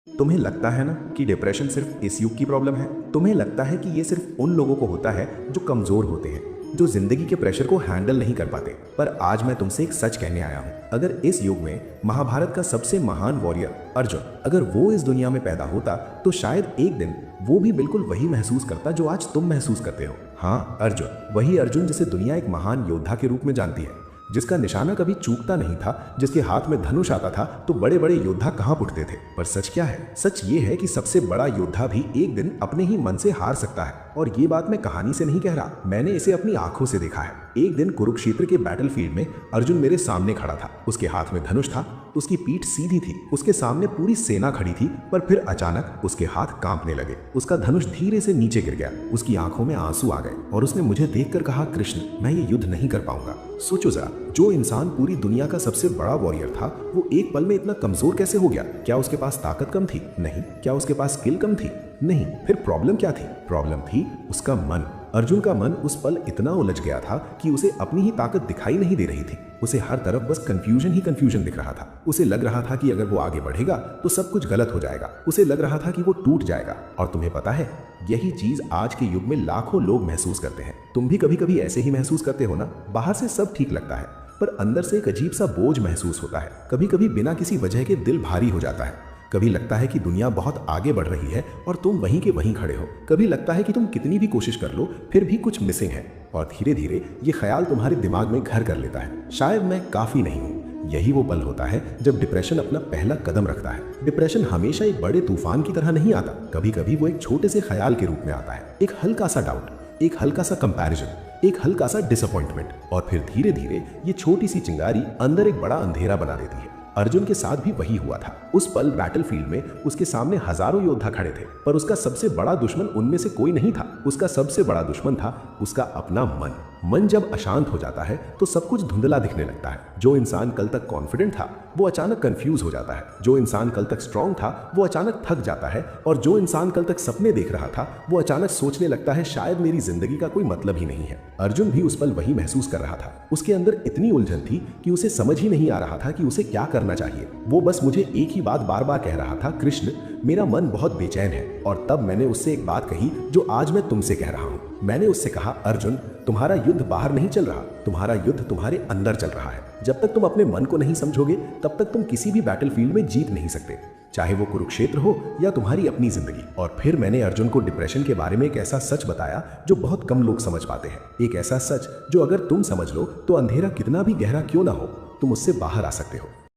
तुम्हें लगता है ना कि डिप्रेशन सिर्फ इस युग की प्रॉब्लम है। तुम्हें लगता है कि ये सिर्फ उन लोगों को होता है जो कमजोर होते हैं, जो जिंदगी के प्रेशर को हैंडल नहीं कर पाते। पर आज मैं तुमसे एक सच कहने आया हूँ। अगर इस युग में महाभारत का सबसे महान वॉरियर अर्जुन, अगर वो इस दुनिया में पैदा होता तो शायद एक दिन वो भी बिल्कुल वही महसूस करता जो आज तुम महसूस करते हो। हाँ, अर्जुन, वही अर्जुन जिसे दुनिया एक महान योद्धा के रूप में जानती है, जिसका निशाना कभी चूकता नहीं था, जिसके हाथ में धनुष आता था तो बड़े बड़े योद्धा कहां उठते थे। पर सच क्या है? सच ये है कि सबसे बड़ा योद्धा भी एक दिन अपने ही मन से हार सकता है। और ये बात मैं कहानी से नहीं कह रहा, मैंने इसे अपनी आंखों से देखा है। एक दिन कुरुक्षेत्र के बैटलफील्ड में अर्जुन मेरे सामने खड़ा था। उसके हाथ में धनुष था, उसकी पीठ सीधी थी, उसके सामने पूरी सेना खड़ी थी। पर फिर अचानक उसके हाथ कांपने लगे, उसका धनुष धीरे से नीचे गिर गया, उसकी आंखों में आंसू आ गए और उसने मुझे देखकर कहा, कृष्ण, मैं ये युद्ध नहीं कर पाऊंगा। सोचो जरा, जो इंसान पूरी दुनिया का सबसे बड़ा वॉरियर था, वो एक पल में इतना कमजोर कैसे हो गया? क्या उसके पास ताकत कम थी? नहीं। क्या उसके पास स्किल कम थी? नहीं। फिर प्रॉब्लम क्या थी? प्रॉब्लम थी उसका मन। अर्जुन का मन उस पल इतना उलझ गया था कि उसे अपनी ही ताकत दिखाई नहीं दे रही थी। उसे हर तरफ बस कंफ्यूजन ही कंफ्यूजन दिख रहा था। उसे लग रहा था कि अगर वो आगे बढ़ेगा तो सब कुछ गलत हो जाएगा। उसे लग रहा था कि वो टूट जाएगा। और तुम्हें पता है, यही चीज आज के युग में लाखों लोग महसूस करते हैं। तुम भी कभी कभी ऐसे ही महसूस करते हो ना? बाहर से सब ठीक लगता है पर अंदर से एक अजीब सा बोझ महसूस होता है। कभी कभी बिना किसी वजह के दिल भारी हो जाता है। कभी लगता है कि दुनिया बहुत आगे बढ़ रही है और तुम वहीं के वहीं खड़े हो। कभी लगता है कि तुम कितनी भी कोशिश कर लो फिर भी कुछ मिसिंग है। और धीरे धीरे ये ख्याल तुम्हारे दिमाग में घर कर लेता है, शायद मैं काफी नहीं हूँ। यही वो पल होता है जब डिप्रेशन अपना पहला कदम रखता है। डिप्रेशन हमेशा एक बड़े तूफान की तरह नहीं आता। कभी कभी वो एक छोटे से ख्याल के रूप में आता है। एक हल्का सा डाउट, एक हल्का सा कंपैरिजन, एक हल्का सा डिसअपॉइंटमेंट, और फिर धीरे धीरे ये छोटी सी चिंगारी अंदर एक बड़ा अंधेरा बना देती है। अर्जुन के साथ भी वही हुआ था। उस पल बैटलफील्ड में उसके सामने हजारों योद्धा खड़े थे, पर उसका सबसे बड़ा दुश्मन उनमें से कोई नहीं था। उसका सबसे बड़ा दुश्मन था उसका अपना मन। मन जब अशांत हो जाता है तो सब कुछ धुंधला दिखने लगता है। जो इंसान कल तक कॉन्फिडेंट था वो अचानक कंफ्यूज हो जाता है। जो इंसान कल तक स्ट्रांग था वो अचानक थक जाता है। और जो इंसान कल तक सपने देख रहा था वो अचानक सोचने लगता है, शायद मेरी जिंदगी का कोई मतलब ही नहीं है। अर्जुन भी उस पल वही महसूस कर रहा था। उसके अंदर इतनी उलझन थी कि उसे समझ ही नहीं आ रहा था कि उसे क्या करना चाहिए। वो बस मुझे एक ही बात बार बार कह रहा था, कृष्ण, मेरा मन बहुत बेचैन है। और तब मैंने उससे एक बात कही जो आज मैं तुमसे कह रहा हूँ। मैंने उससे कहा, अर्जुन, तुम्हारा युद्ध बाहर नहीं चल रहा, तुम्हारा युद्ध तुम्हारे अंदर चल रहा है। जब तक तुम अपने मन को नहीं समझोगे तब तक तुम किसी भी बैटलफील्ड में जीत नहीं सकते, चाहे वो कुरुक्षेत्र हो या तुम्हारी अपनी जिंदगी। और फिर मैंने अर्जुन को डिप्रेशन के बारे में एक ऐसा सच बताया जो बहुत कम लोग समझ पाते हैं। एक ऐसा सच जो अगर तुम समझ लो तो अंधेरा कितना भी गहरा क्यों ना हो, तुम उससे बाहर आ सकते हो।